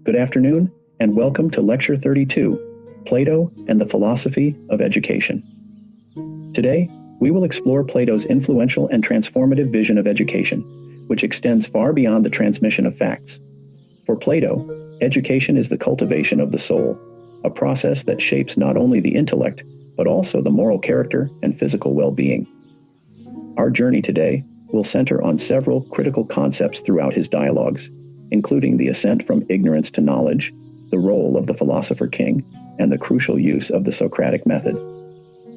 Good afternoon, and welcome to Lecture 32, Plato and the Philosophy of Education. Today, we will explore Plato's influential and transformative vision of education, which extends far beyond the transmission of facts. For Plato, education is the cultivation of the soul, a process that shapes not only the intellect, but also the moral character and physical well-being. Our journey today will center on several critical concepts throughout his dialogues, including the ascent from ignorance to knowledge, the role of the philosopher king, and the crucial use of the Socratic method.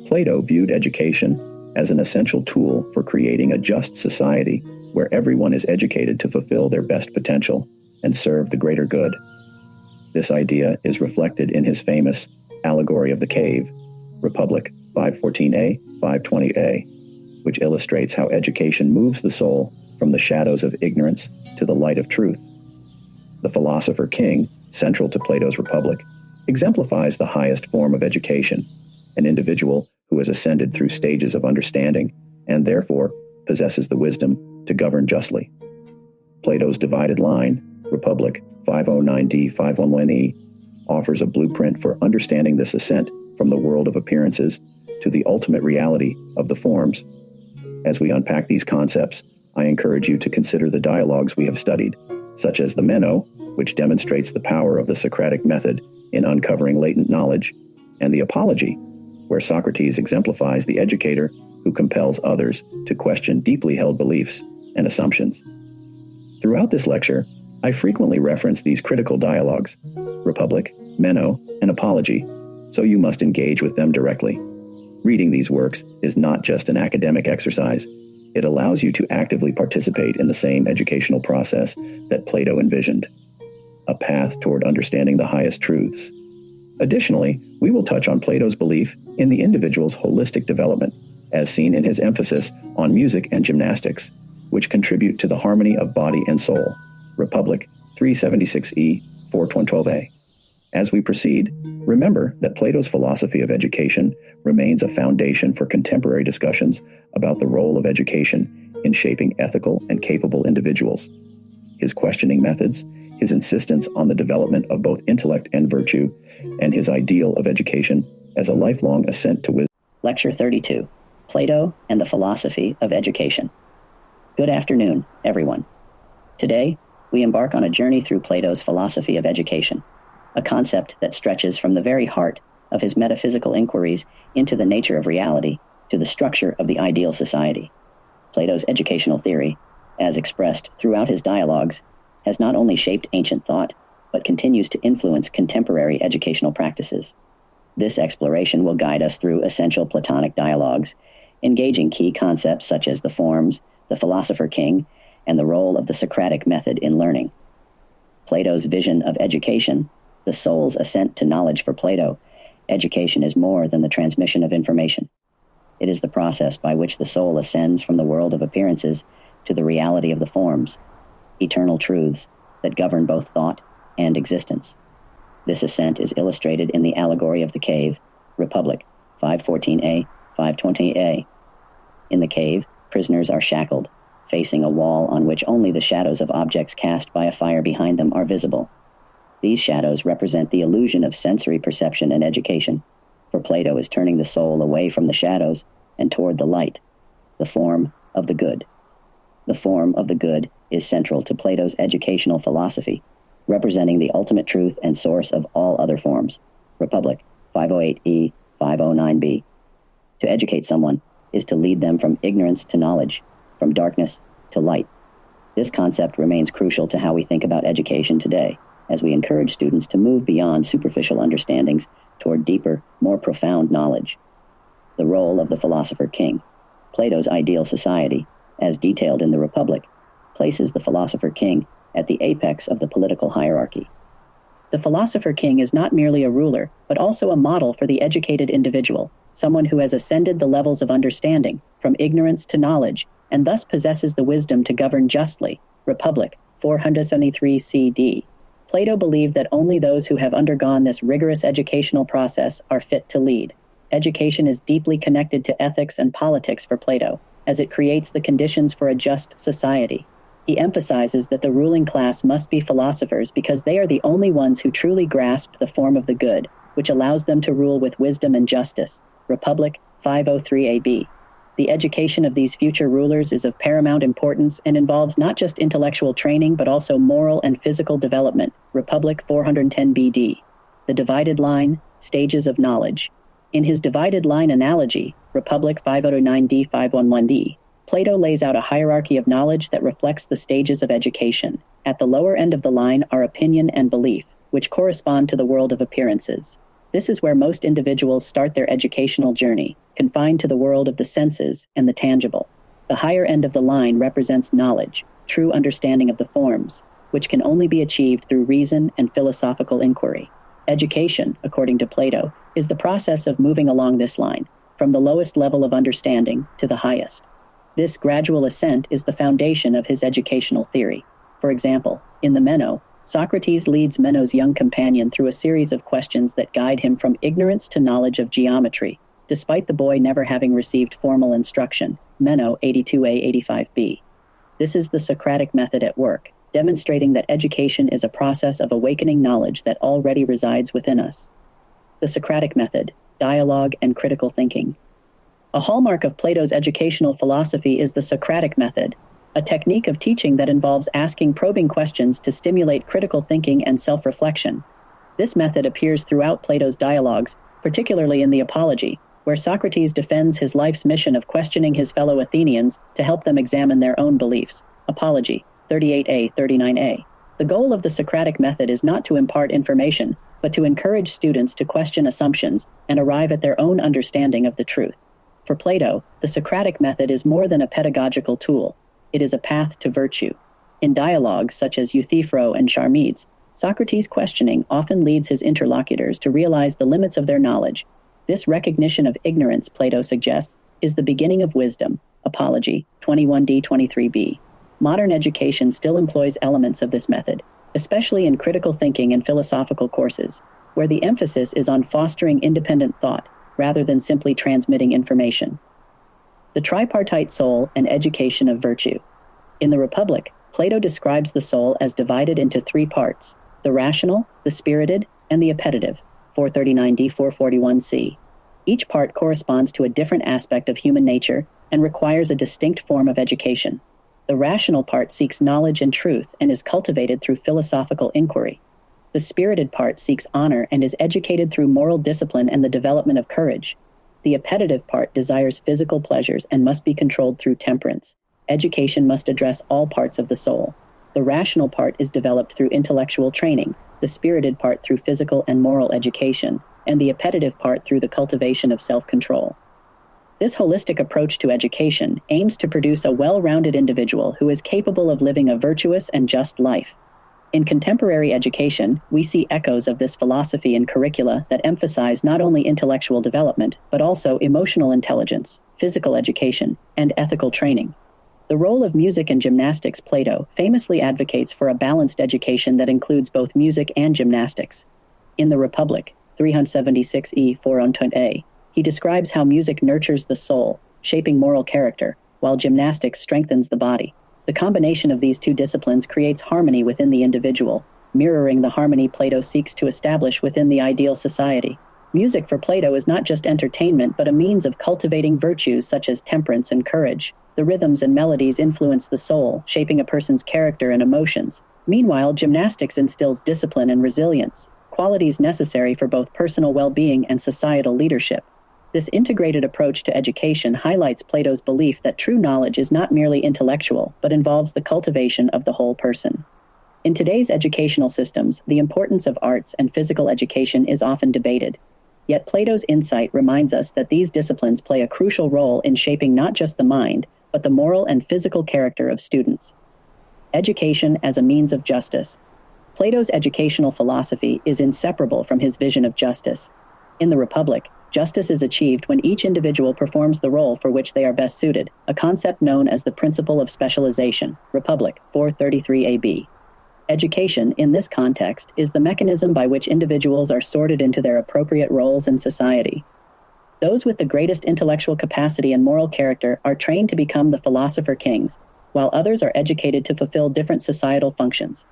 Plato viewed education as an essential tool for creating a just society where everyone is educated to fulfill their best potential and serve the greater good. This idea is reflected in his famous allegory of the cave, Republic 514a, 520a, which illustrates how education moves the soul from the shadows of ignorance to the light of truth. The philosopher king, central to Plato's Republic, exemplifies the highest form of education, an individual who has ascended through stages of understanding and therefore possesses the wisdom to govern justly. Plato's divided line, Republic 509d, 511e, offers a blueprint for understanding this ascent from the world of appearances to the ultimate reality of the forms. As we unpack these concepts, I encourage you to consider the dialogues we have studied, such as the Meno, which demonstrates the power of the Socratic method in uncovering latent knowledge, and the Apology, where Socrates exemplifies the educator who compels others to question deeply held beliefs and assumptions. Throughout this lecture, I frequently reference these critical dialogues, Republic, Meno, and Apology, so you must engage with them directly. Reading these works is not just an academic exercise. It allows you to actively participate in the same educational process that Plato envisioned, a path toward understanding the highest truths. Additionally, we will touch on Plato's belief in the individual's holistic development, as seen in his emphasis on music and gymnastics, which contribute to the harmony of body and soul. Republic 376e, 412a. As we proceed, remember that Plato's philosophy of education remains a foundation for contemporary discussions about the role of education in shaping ethical and capable individuals. His questioning methods, his insistence on the development of both intellect and virtue, and his ideal of education as a lifelong ascent to wisdom. Lecture 32, Plato and the Philosophy of Education. Good afternoon, everyone. Today, we embark on a journey through Plato's philosophy of education, a concept that stretches from the very heart of his metaphysical inquiries into the nature of reality to the structure of the ideal society. Plato's educational theory, as expressed throughout his dialogues, has not only shaped ancient thought, but continues to influence contemporary educational practices. This exploration will guide us through essential Platonic dialogues, engaging key concepts such as the forms, the philosopher king, and the role of the Socratic method in learning. Plato's vision of education, the soul's ascent to knowledge for Plato, education is more than the transmission of information. It is the process by which the soul ascends from the world of appearances to the reality of the forms, eternal truths that govern both thought and existence. This ascent is illustrated in the allegory of the cave, Republic 514a, 520a. In the cave, prisoners are shackled, facing a wall on which only the shadows of objects cast by a fire behind them are visible. These shadows represent the illusion of sensory perception and education, for Plato is turning the soul away from the shadows and toward the light, the form of the good. The form of the good is central to Plato's educational philosophy, representing the ultimate truth and source of all other forms, Republic 508e, 509b. To educate someone is to lead them from ignorance to knowledge, from darkness to light. This concept remains crucial to how we think about education today, as we encourage students to move beyond superficial understandings toward deeper, more profound knowledge. The role of the philosopher king. Plato's ideal society, as detailed in the Republic, places the philosopher king at the apex of the political hierarchy. The philosopher king is not merely a ruler, but also a model for the educated individual, someone who has ascended the levels of understanding, from ignorance to knowledge, and thus possesses the wisdom to govern justly. Republic 473 CD. Plato believed that only those who have undergone this rigorous educational process are fit to lead. Education is deeply connected to ethics and politics for Plato, as it creates the conditions for a just society. He emphasizes that the ruling class must be philosophers because they are the only ones who truly grasp the form of the good, which allows them to rule with wisdom and justice. Republic 503 AB. The education of these future rulers is of paramount importance and involves not just intellectual training but also moral and physical development. Republic 410 BD. The divided line, stages of knowledge. In his divided line analogy, Republic 509D 511D, Plato lays out a hierarchy of knowledge that reflects the stages of education. At the lower end of the line are opinion and belief, which correspond to the world of appearances. This is where most individuals start their educational journey, confined to the world of the senses and the tangible. The higher end of the line represents knowledge, true understanding of the forms, which can only be achieved through reason and philosophical inquiry. Education, according to Plato, is the process of moving along this line, from the lowest level of understanding to the highest. This gradual ascent is the foundation of his educational theory. For example, in the Meno, Socrates leads Meno's young companion through a series of questions that guide him from ignorance to knowledge of geometry, despite the boy never having received formal instruction. Meno 82a 85b. This is the Socratic method at work, demonstrating that education is a process of awakening knowledge that already resides within us. The Socratic method, dialogue and critical thinking. A hallmark of Plato's educational philosophy is the Socratic method, a technique of teaching that involves asking probing questions to stimulate critical thinking and self-reflection. This method appears throughout Plato's dialogues, particularly in the Apology, where Socrates defends his life's mission of questioning his fellow Athenians to help them examine their own beliefs. Apology 38a 39a. The goal of the Socratic method is not to impart information, but to encourage students to question assumptions and arrive at their own understanding of the truth. For Plato, the Socratic method is more than a pedagogical tool. It is a path to virtue. In dialogues such as Euthyphro and Charmides, Socrates' questioning often leads his interlocutors to realize the limits of their knowledge. This recognition of ignorance, Plato suggests, is the beginning of wisdom. Apology 21d 23b. Modern education still employs elements of this method, especially in critical thinking and philosophical courses, where the emphasis is on fostering independent thought rather than simply transmitting information. The tripartite soul and education of virtue. In the Republic, Plato describes the soul as divided into three parts: the rational, the spirited, and the appetitive. 439d 441c. Each part corresponds to a different aspect of human nature and requires a distinct form of education. The rational part seeks knowledge and truth and is cultivated through philosophical inquiry. The spirited part seeks honor and is educated through moral discipline and the development of courage. The appetitive part desires physical pleasures and must be controlled through temperance. Education must address all parts of the soul. The rational part is developed through intellectual training, the spirited part through physical and moral education, and the appetitive part through the cultivation of self-control. This holistic approach to education aims to produce a well-rounded individual who is capable of living a virtuous and just life. In contemporary education, we see echoes of this philosophy in curricula that emphasize not only intellectual development, but also emotional intelligence, physical education, and ethical training. The role of music and gymnastics. Plato famously advocates for a balanced education that includes both music and gymnastics. In the Republic, 376e 420a, he describes how music nurtures the soul, shaping moral character, while gymnastics strengthens the body. The combination of these two disciplines creates harmony within the individual, mirroring the harmony Plato seeks to establish within the ideal society. Music for Plato is not just entertainment but a means of cultivating virtues such as temperance and courage. The rhythms and melodies influence the soul, shaping a person's character and emotions. Meanwhile, gymnastics instills discipline and resilience, qualities necessary for both personal well-being and societal leadership. This integrated approach to education highlights Plato's belief that true knowledge is not merely intellectual, but involves the cultivation of the whole person. In today's educational systems, the importance of arts and physical education is often debated. Yet Plato's insight reminds us that these disciplines play a crucial role in shaping not just the mind, but the moral and physical character of students. Education as a means of justice. Plato's educational philosophy is inseparable from his vision of justice. In the Republic, justice is achieved when each individual performs the role for which they are best suited, a concept known as the principle of specialization. Republic 433ab. Education, in this context, is the mechanism by which individuals are sorted into their appropriate roles in society. Those with the greatest intellectual capacity and moral character are trained to become the philosopher kings, while others are educated to fulfill different societal functions.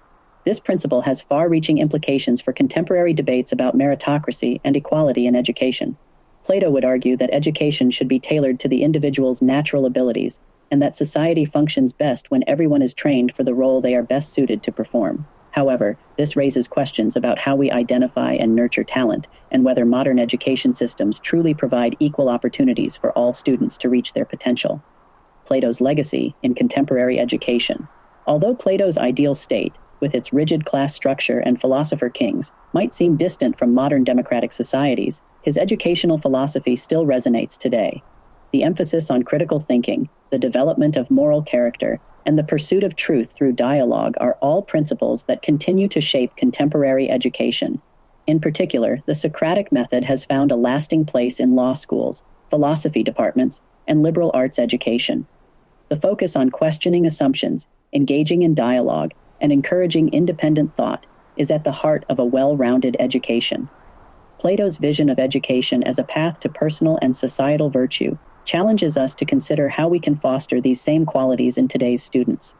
This principle has far-reaching implications for contemporary debates about meritocracy and equality in education. Plato would argue that education should be tailored to the individual's natural abilities, and that society functions best when everyone is trained for the role they are best suited to perform. However, this raises questions about how we identify and nurture talent, and whether modern education systems truly provide equal opportunities for all students to reach their potential. Plato's legacy in contemporary education. Although Plato's ideal state, with its rigid class structure and philosopher kings, might seem distant from modern democratic societies, his educational philosophy still resonates today. The emphasis on critical thinking, the development of moral character, and the pursuit of truth through dialogue are all principles that continue to shape contemporary education. In particular, the Socratic method has found a lasting place in law schools, philosophy departments, and liberal arts education. The focus on questioning assumptions, engaging in dialogue, and encouraging independent thought is at the heart of a well-rounded education. Plato's vision of education as a path to personal and societal virtue challenges us to consider how we can foster these same qualities in today's students.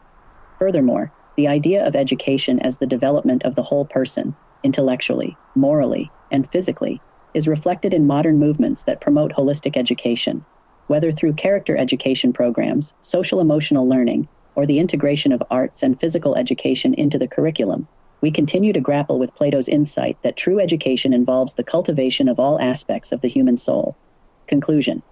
Furthermore, the idea of education as the development of the whole person, intellectually, morally, and physically, is reflected in modern movements that promote holistic education. Whether through character education programs, social-emotional learning, or the integration of arts and physical education into the curriculum, we continue to grapple with Plato's insight that true education involves the cultivation of all aspects of the human soul. Conclusion.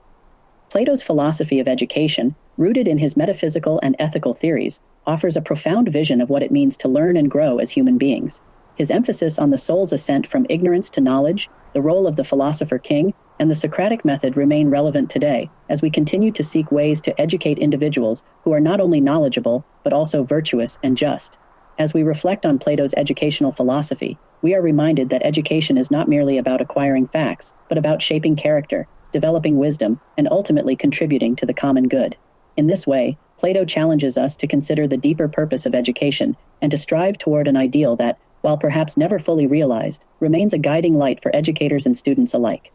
Plato's philosophy of education, rooted in his metaphysical and ethical theories, offers a profound vision of what it means to learn and grow as human beings. His emphasis on the soul's ascent from ignorance to knowledge, the role of the philosopher king, and the Socratic method remain relevant today, as we continue to seek ways to educate individuals who are not only knowledgeable, but also virtuous and just. As we reflect on Plato's educational philosophy, we are reminded that education is not merely about acquiring facts, but about shaping character, developing wisdom, and ultimately contributing to the common good. In this way, Plato challenges us to consider the deeper purpose of education and to strive toward an ideal that, while perhaps never fully realized, remains a guiding light for educators and students alike.